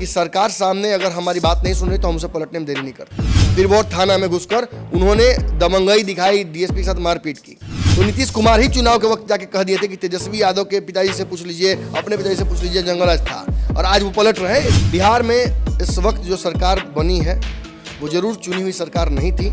कि सरकार सामने अगर हमारी बात नहीं सुन रही तो हम उसे पलटने में देरी नहीं करते। फिर बहुत थाना में घुसकर उन्होंने दबंगई दिखाई, डीएसपी के साथ मारपीट की। तो नीतीश कुमार ही चुनाव के वक्त जाके कह दिए थे कि तेजस्वी यादव के पिताजी से पूछ लीजिए, अपने पिताजी से पूछ लीजिए, जंगलराज था, और आज वो पलट रहे हैं। बिहार में इस वक्त जो सरकार बनी है वो जरूर चुनी हुई सरकार नहीं थी।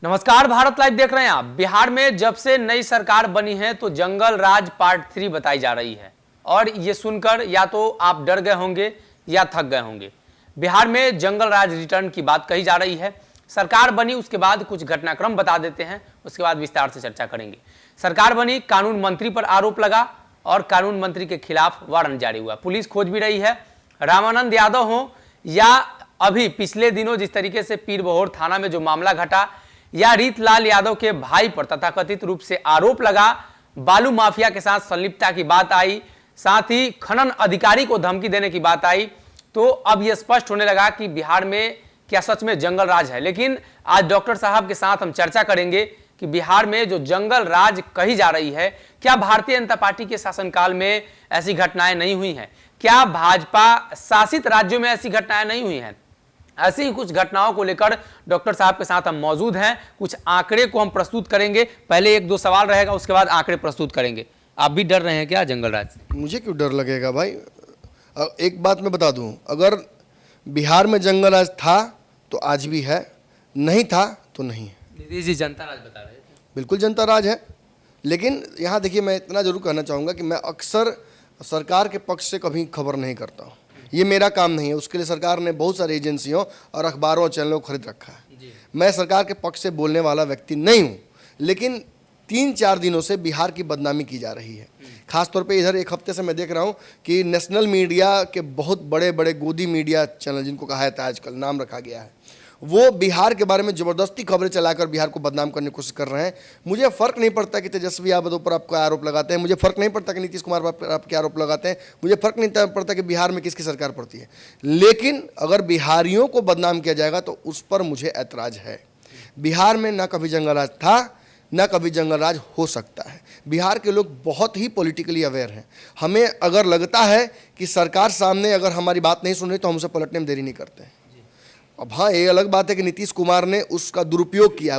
नमस्कार, भारत लाइव देख रहे हैं आप। बिहार में जब से नई सरकार बनी है तो जंगल राज पार्ट 3 बताई जा रही है, और ये सुनकर या तो आप डर गए होंगे या थक गए होंगे। बिहार में जंगल राज रिटर्न की बात कही जा रही है। सरकार बनी उसके बाद कुछ घटनाक्रम बता देते हैं, उसके बाद विस्तार से चर्चा करेंगे। सरकार बनी, कानून मंत्री पर आरोप लगा और कानून मंत्री के खिलाफ वारंट जारी हुआ। पुलिस खोज भी रही है। रामानंद यादव हो या अभी पिछले दिनों जिस तरीके से पीरबहोर थाना में जो मामला घटा, या रीतलाल यादव के भाई पर तथाकथित रूप से आरोप लगा, बालू माफिया के साथ संलिप्तता की बात आई, साथ ही खनन अधिकारी को धमकी देने की बात आई, तो अब यह स्पष्ट होने लगा कि बिहार में क्या सच में जंगल राज है। लेकिन आज डॉक्टर साहब के साथ हम चर्चा करेंगे कि बिहार में जो जंगल राज कही जा रही है, क्या भारतीय जनता पार्टी के शासनकाल में ऐसी घटनाएं नहीं हुई हैं? क्या भाजपा शासित राज्यों में ऐसी घटनाएं नहीं हुई हैं? ऐसी ही कुछ घटनाओं को लेकर डॉक्टर साहब के साथ हम मौजूद हैं। कुछ आंकड़े को हम प्रस्तुत करेंगे। पहले एक दो सवाल रहेगा, उसके बाद आंकड़े प्रस्तुत करेंगे। आप भी डर रहे हैं क्या जंगल राज से? मुझे क्यों डर लगेगा भाई? एक बात मैं बता दूं, अगर बिहार में जंगल राज था तो आज भी है, नहीं था तो नहीं है। नीतीश जी जनता राज बता रहे थे। बिल्कुल जनता राज है, लेकिन यहाँ देखिए, मैं इतना जरूर कहना चाहूँगा कि मैं अक्सर सरकार के पक्ष से कभी खबर नहीं करता हूँ। ये मेरा काम नहीं है। उसके लिए सरकार ने बहुत सारी एजेंसियों और अखबारों और चैनलों को खरीद रखा है। मैं सरकार के पक्ष से बोलने वाला व्यक्ति नहीं हूँ, लेकिन 3-4 दिनों से बिहार की बदनामी की जा रही है। खासतौर पे इधर एक हफ्ते से मैं देख रहा हूँ कि नेशनल मीडिया के बहुत बड़े बड़े गोदी मीडिया चैनल, जिनको कहा जाता है आजकल, नाम रखा गया है, वो बिहार के बारे में ज़बरदस्ती खबरें चलाकर बिहार को बदनाम करने की कोशिश कर रहे हैं। मुझे फ़र्क नहीं पड़ता कि तेजस्वी यादव पर आपको आरोप लगाते हैं, मुझे फ़र्क नहीं पड़ता कि नीतीश कुमार पर आपके आरोप लगाते हैं, मुझे फ़र्क नहीं पड़ता कि बिहार में किसकी सरकार पड़ती है, लेकिन अगर बिहारियों को बदनाम किया जाएगा तो उस पर मुझे ऐतराज़ है। बिहार में ना कभी जंगल राज था, ना कभी जंगल राज हो सकता है। बिहार के लोग बहुत ही पॉलिटिकली अवेयर हैं। हमें अगर लगता है कि सरकार सामने अगर हमारी बात नहीं सुन रही तो हम उसे पलटने में देरी नहीं करते। अब हाँ, ये अलग बात है कि नीतीश कुमार ने उसका दुरुपयोग किया।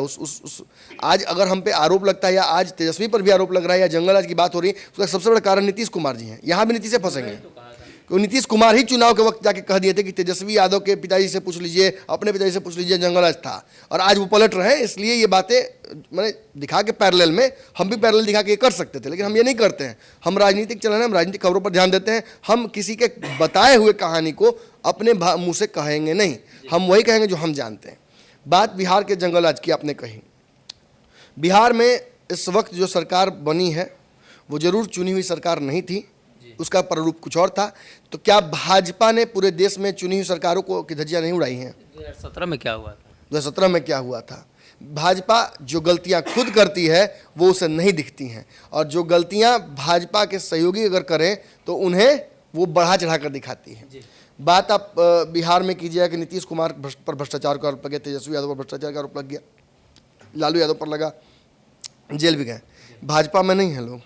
आज अगर हम पे आरोप लगता है, या आज तेजस्वी पर भी आरोप लग रहा है, या जंगलराज की बात हो रही है, उसका सबसे बड़ा कारण नीतीश कुमार जी हैं। यहाँ भी नीतीश से फंसेंगे, क्योंकि नीतीश कुमार ही चुनाव के वक्त जाके कह दिए थे कि तेजस्वी यादव के पिताजी से पूछ लीजिए, अपने पिताजी से पूछ लीजिए, जंगलराज था, और आज वो पलट रहे हैं। इसलिए ये बातें मैंने दिखा के पैरेलल में, हम भी पैरेलल दिखा के कर सकते थे, लेकिन हम ये नहीं करते हैं। हम राजनीतिक चलन है, हम राजनीतिक खबरों पर ध्यान देते हैं। हम किसी के बताए हुए कहानी को अपने मुंह से कहेंगे नहीं, हम वही कहेंगे जो हम जानते हैं। बात बिहार के जंगलराज की आपने कही। बिहार में इस वक्त जो सरकार बनी है वो जरूर चुनी हुई सरकार नहीं थी, उसका प्रारूप कुछ और था। तो क्या भाजपा ने पूरे देश में चुनी हुई सरकारों को की धज्जियां नहीं उड़ाई हैं? 2017 में क्या हुआ था? 2017 में क्या हुआ था? भाजपा जो गलतियां खुद करती है वो उसे नहीं दिखती हैं, और जो गलतियां भाजपा के सहयोगी अगर करें तो उन्हें वो बढ़ा चढ़ा कर दिखाती है। बात आप बिहार में कीजिए कि नीतीश कुमार पर भ्रष्टाचार का आरोप लग गया, तेजस्वी यादव पर भ्रष्टाचार का आरोप लग गया, लालू यादव पर लगा, जेल भी गए। भाजपा में नहीं है लोग,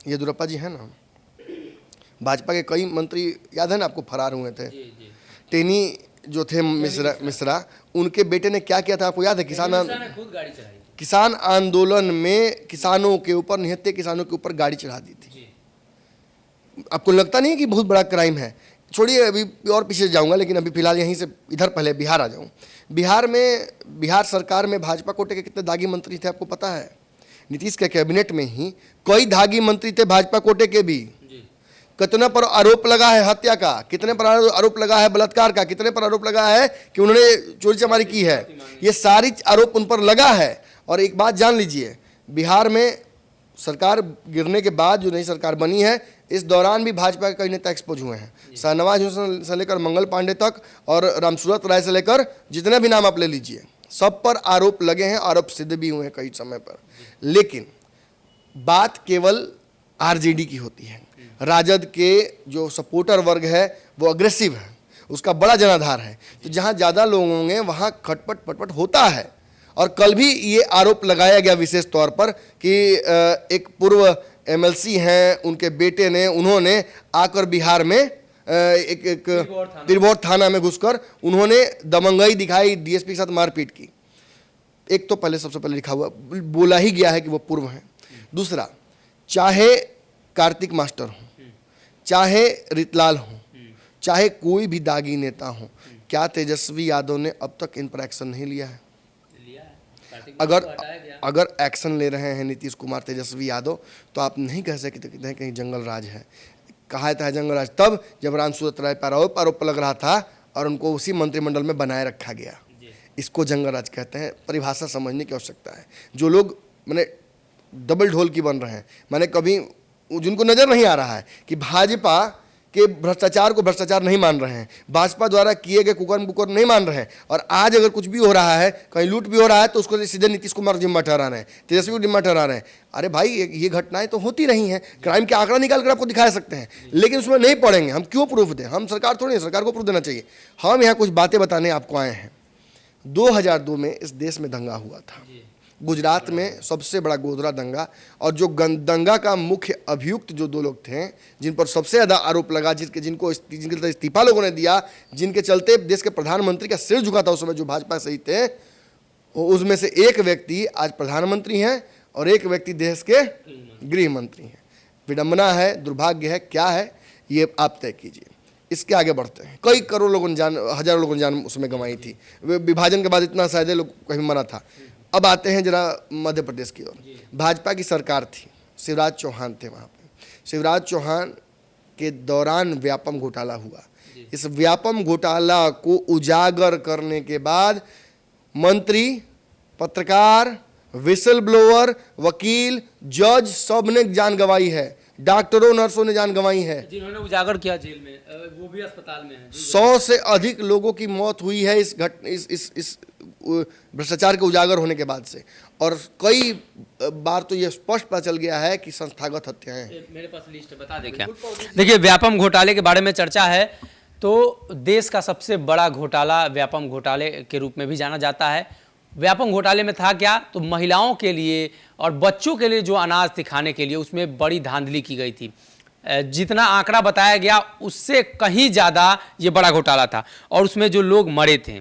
येदियुरप्पा जी हैं ना, भाजपा के कई मंत्री याद है ना आपको, फरार हुए थे। टेनी जो थे मिश्रा, उनके बेटे ने क्या किया था आपको याद है? किसान आंदोलन में किसानों के ऊपर, निहत्थे किसानों के ऊपर गाड़ी चढ़ा दी थी। आपको लगता नहीं है कि बहुत बड़ा क्राइम है? छोड़िए, अभी और पीछे जाऊंगा, लेकिन अभी फिलहाल यहीं से इधर पहले बिहार आ जाऊं। बिहार में, बिहार सरकार में भाजपा कोटे के कितने दागी मंत्री थे आपको पता है? नीतीश के कैबिनेट में ही कई दागी मंत्री थे भाजपा कोटे के भी। कितने पर आरोप लगा है हत्या का, कितने पर आरोप लगा है बलात्कार का, कितने पर आरोप लगा है कि उन्होंने चोरी चमारी की है। ये सारी आरोप उन पर लगा है। और एक बात जान लीजिए, बिहार में सरकार गिरने के बाद जो नई सरकार बनी है, इस दौरान भी भाजपा के कई नेता एक्सपोज हुए हैं। शाहनवाज हुसैन से लेकर मंगल पांडे तक, और रामसूरत राय से लेकर जितने भी नाम आप ले लीजिए, सब पर आरोप लगे हैं, आरोप सिद्ध भी हुए हैं कई समय पर। लेकिन बात केवल आरजेडी की होती है। राजद के जो सपोर्टर वर्ग है वो अग्रेसिव है, उसका बड़ा जनाधार है, तो जहाँ ज़्यादा लोग होंगे वहाँ खटपट पटपट होता है। और कल भी ये आरोप लगाया गया विशेष तौर पर कि एक पूर्व एमएलसी हैं, उनके बेटे ने, उन्होंने आकर बिहार में एक तिरबोर थाना में घुसकर उन्होंने दबंगई दिखाई, डीएसपी के साथ मारपीट की। एक तो पहले सबसे पहले लिखा हुआ बोला ही गया है कि वो पूर्व हैं। दूसरा, चाहे कार्तिक मास्टर हो, चाहे रितलाल हो, चाहे कोई भी दागी नेता हो, क्या तेजस्वी यादव ने अब तक इन पर एक्शन नहीं लिया है? अगर एक्शन ले रहे हैं नीतीश कुमार, तेजस्वी यादव, तो आप नहीं कह सकते हैं कहीं जंगल राज है। कहा था जंगल राज तब जब रामसूरत राय पर आरोप लग रहा था और उनको उसी मंत्रिमंडल में बनाए रखा गया। इसको जंगल राज कहते हैं। परिभाषा समझने की आवश्यकता है। जो लोग मैंने डबल ढोल की बन रहे हैं, मैंने कभी जिनको नजर नहीं आ रहा है कि भाजपा के भ्रष्टाचार को भ्रष्टाचार नहीं मान रहे हैं, भाजपा द्वारा किए गए कुकर्म नहीं मान रहे हैं, और आज अगर कुछ भी हो रहा है, कहीं लूट भी हो रहा है, तो उसको सीधे नीतीश कुमार जिम्मा ठहरा रहे हैं, तेजस्वी को जिम्मा ठहरा रहे हैं। अरे भाई, ये घटनाएं तो होती रही हैं। क्राइम के आंकड़ा निकाल कर आपको दिखा सकते हैं, लेकिन उसमें नहीं पड़ेंगे। हम क्यों प्रूफ दें? हम सरकार थोड़ी है, सरकार को प्रूफ देना चाहिए। हम यहाँ कुछ बातें बताने आपको आए हैं। 2002 में इस देश में दंगा हुआ था, गुजरात में सबसे बड़ा गोधरा दंगा, और जो दंगा का मुख्य अभियुक्त जो दो लोग थे, जिन पर सबसे ज़्यादा आरोप लगा, जिनके इस्तीफा लोगों ने दिया, जिनके चलते देश के प्रधानमंत्री का सिर झुका था उस समय, जो भाजपा से ही थे, उसमें से एक व्यक्ति आज प्रधानमंत्री हैं और एक व्यक्ति देश के गृह मंत्री हैं। विडंबना है, दुर्भाग्य है, क्या है ये आप तय कीजिए। इसके आगे बढ़ते हैं। कई करोड़ लोगों ने जान, हजारों लोगों ने जान उसमें गंवाई थी। विभाजन के बाद इतना शायद लोग कहीं मरा था। अब आते हैं जरा मध्य प्रदेश की ओर। भाजपा की सरकार थी, शिवराज चौहान थे वहाँ पे। शिवराज चौहान के दौरान व्यापम घोटाला हुआ। इस व्यापम घोटाला को उजागर करने के बाद मंत्री, पत्रकार, विसल ब्लोअर, वकील, जज सब ने जान गंवाई है। डॉक्टरों, नर्सों ने जान गंवाई है। जिन्होंने उजागर किया जेल में, वो भी अस्पताल में है। 100 से अधिक लोगों की मौत हुई है इस भ्रष्टाचार के उजागर होने के बाद से। और कई बार तो यह स्पष्ट पता चल गया है कि संस्थागत हत्याएं हैं। मेरे पास लिस्ट है, बता दें क्या? देखिए, व्यापम घोटाले के बारे में चर्चा है, तो देश का सबसे बड़ा घोटाला व्यापम घोटाले के रूप में भी जाना जाता है। व्यापम घोटाले में था क्या? तो महिलाओं के लिए और बच्चों के लिए जो अनाज थी खाने के लिए, उसमें बड़ी धांधली की गई थी। जितना आंकड़ा बताया गया उससे कहीं ज़्यादा ये बड़ा घोटाला था। और उसमें जो लोग मरे थे,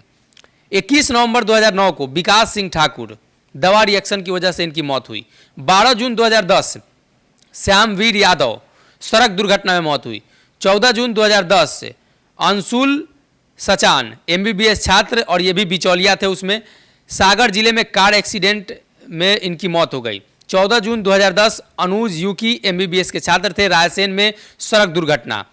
21 नवंबर 2009 को विकास सिंह ठाकुर, दवा रिएक्शन की वजह से इनकी मौत हुई। 12 जून 2010 श्यामवीर यादव, सड़क दुर्घटना में मौत हुई। 14 जून 2010 से अंशुल सचान, एमबीबीएस छात्र, और ये भी बिचौलिया थे उसमें, सागर जिले में कार एक्सीडेंट में इनकी मौत हो गई। 14 जून 2010 अनुज यूकी, एमबीबीएस के छात्र थे, रायसेन में सड़क दुर्घटना।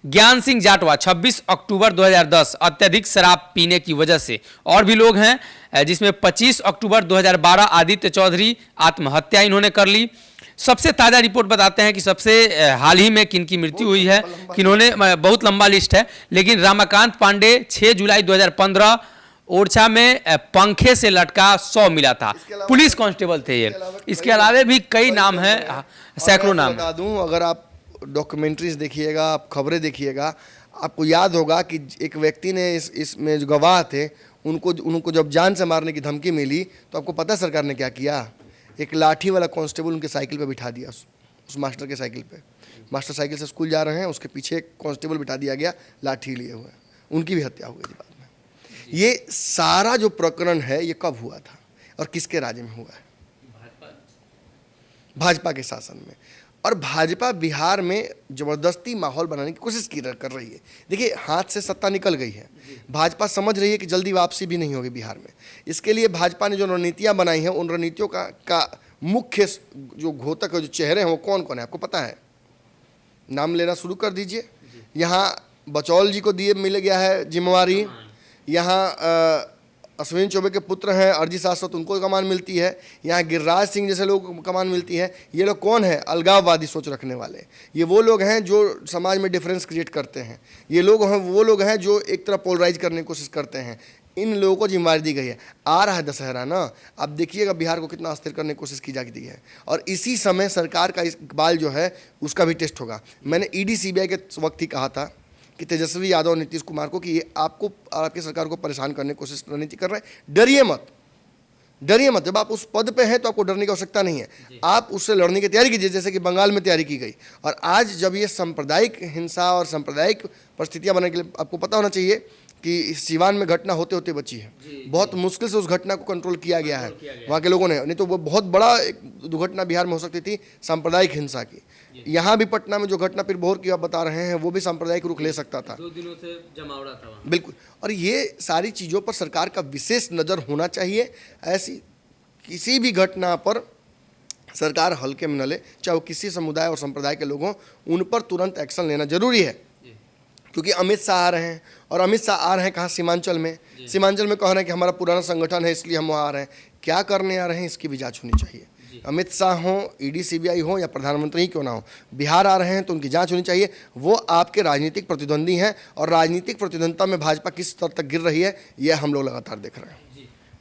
ज्ञान सिंह जाटवा, 26 अक्टूबर 2010 अत्यधिक शराब पीने की वजह से। और भी लोग हैं, जिसमें 25 अक्टूबर 2012 आदित्य चौधरी, आत्महत्या इन्होंने कर ली। सबसे ताज़ा रिपोर्ट बताते हैं कि सबसे हाल ही में किनकी मृत्यु हुई है, किन्होंने, बहुत लंबा लिस्ट है, लेकिन रामाकांत पांडे 6 जुलाई 2015 ओरछा में पंखे से लटका 100 मिला था। पुलिस कांस्टेबल थे ये। इसके अलावा भी कई नाम हैं, सैकड़ों नाम। बता दूं, अगर आप डॉक्यूमेंट्रीज देखिएगा, आप खबरें देखिएगा, आपको याद होगा कि एक व्यक्ति ने इसमें जो गवाह थे, उनको जब जान से मारने की धमकी मिली, तो आपको पता सरकार ने क्या किया? एक लाठी वाला कांस्टेबल उनके साइकिल पे बिठा दिया, उस मास्टर के साइकिल पे। मास्टर साइकिल से स्कूल जा रहे हैं, उसके पीछे एक कांस्टेबल बिठा दिया गया लाठी लिए हुए। उनकी भी हत्या हो गई थी बाद में। ये सारा जो प्रकरण है, ये कब हुआ था और किसके राज्य में हुआ है? भाजपा के शासन में। और भाजपा बिहार में जबरदस्ती माहौल बनाने की कोशिश कर रही है। देखिए, हाथ से सत्ता निकल गई है। भाजपा समझ रही है कि जल्दी वापसी भी नहीं होगी बिहार में। इसके लिए भाजपा ने जो रणनीतियां बनाई हैं, उन रणनीतियों का मुख्य जो घोतक, जो चेहरे हैं, वो कौन कौन है आपको पता है? नाम लेना शुरू कर दीजिए। यहाँ बचौल जी को मिल गया है जिम्मेवारी। यहाँ अश्विन चौबे के पुत्र हैं अरजी शाश्वत, उनको कमान मिलती है। यहाँ गिरिराज सिंह जैसे लोग को कमान मिलती है। ये लोग कौन है? अलगाववादी सोच रखने वाले। ये वो लोग हैं जो समाज में डिफरेंस क्रिएट करते हैं। ये लोग हैं वो लोग हैं जो एक तरह पोलराइज करने की कोशिश करते हैं। इन लोगों को जिम्मेवारी दी गई है। आ रहा है दशहरा ना, अब देखिएगा बिहार को कितना अस्थिर करने की कोशिश की जाती है, और इसी समय सरकार का इकबाल जो है उसका भी टेस्ट होगा। मैंने ईडी सीबीआई के वक्त ही कहा था कि तेजस्वी यादव और नीतीश कुमार को कि ये आपको आपकी सरकार को परेशान करने की कोशिश रणनीति कर रहे हैं। डरिए मत, डरिए मत। जब आप उस पद पे हैं तो आपको डरने की आवश्यकता नहीं है, आप उससे लड़ने की तैयारी कीजिए, जैसे कि बंगाल में तैयारी की गई। और आज जब ये सांप्रदायिक हिंसा और सांप्रदायिक परिस्थितियां बनने के लिए, आपको पता होना चाहिए कि सीवान में घटना होते होते बची है, बहुत मुश्किल से उस घटना को कंट्रोल किया गया है वहाँ के लोगों ने, नहीं तो वो बहुत बड़ा एक दुर्घटना बिहार में हो सकती थी सांप्रदायिक हिंसा की। यहाँ भी पटना में जो घटना फिर भोर की आप बता रहे हैं वो भी सांप्रदायिक रुख ले सकता था, 2 दिनों से जमावड़ा था वहाँ। बिल्कुल। और ये सारी चीज़ों पर सरकार का विशेष नज़र होना चाहिए। ऐसी किसी भी घटना पर सरकार हल्के में न ले, चाहे वो किसी समुदाय और संप्रदाय के लोग हों, उन पर तुरंत एक्शन लेना जरूरी है। क्योंकि अमित शाह आ रहे हैं, और अमित शाह आ रहे हैं कहाँ, सीमांचल में। सीमांचल में कह रहे हैं कि हमारा पुराना संगठन है इसलिए हम वहाँ आ रहे हैं। क्या करने आ रहे हैं इसकी भी जांच होनी चाहिए। अमित शाह हो, ईडी सीबीआई हो या प्रधानमंत्री ही क्यों ना हो, बिहार आ रहे हैं तो उनकी जांच होनी चाहिए। वो आपके राजनीतिक प्रतिद्वंदी हैं, और राजनीतिक प्रतिद्वंदिता में भाजपा किस स्तर तक गिर रही है ये हम लोग लगातार देख रहे हैं।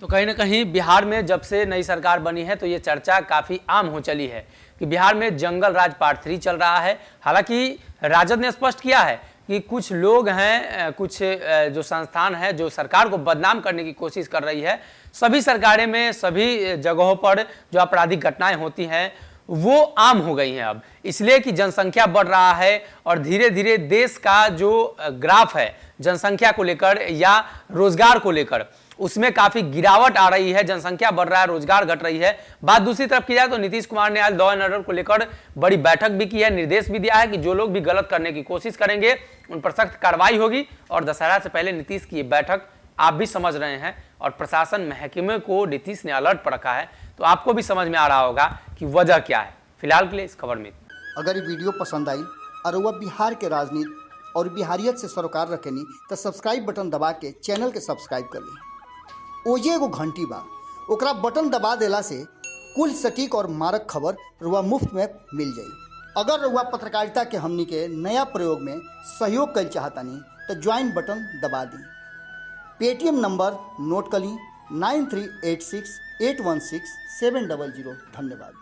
तो कहीं ना कहीं बिहार में जब से नई सरकार बनी है तो ये चर्चा काफ़ी आम हो चली है कि बिहार में जंगल राज पार्ट 3 चल रहा है। हालांकि राजद ने स्पष्ट किया है कि कुछ लोग हैं, कुछ जो संस्थान है जो सरकार को बदनाम करने की कोशिश कर रही है। सभी सरकारें में, सभी जगहों पर जो आपराधिक घटनाएं होती हैं वो आम हो गई हैं अब, इसलिए कि जनसंख्या बढ़ रहा है और धीरे धीरे देश का जो ग्राफ है जनसंख्या को लेकर या रोजगार को लेकर उसमें काफी गिरावट आ रही है। जनसंख्या बढ़ रहा है, रोजगार घट रही है। बात दूसरी तरफ की जाए तो नीतीश कुमार ने आज लॉ एंड ऑर्डर को लेकर बड़ी बैठक भी की है, निर्देश भी दिया है कि जो लोग भी गलत करने की कोशिश करेंगे उन पर सख्त कार्रवाई होगी। और दशहरा से पहले नीतीश की ये बैठक आप भी समझ रहे हैं, और प्रशासन महकमे को नीतीश ने अलर्ट पर रखा है, तो आपको भी समझ में आ रहा होगा कि वजह क्या है। फिलहाल के लिए इस खबर में अगर ये वीडियो पसंद आई और वह बिहार के राजनीति और बिहारियत से सरोकार रखेनी तो सब्सक्राइब बटन दबा के चैनल के सब्सक्राइब कर ली। ओजे एगो घंटी बा, ओकरा बटन दबा देला से कुल सटीक और मारक खबर रुआ मुफ्त में मिल जाई। अगर रुआ पत्रकारिता के हमनी के नया प्रयोग में सहयोग कर चाहतानी तो ज्वाइन बटन दबा दी। पेटीएम नंबर नोट कर ली 9386816700। धन्यवाद।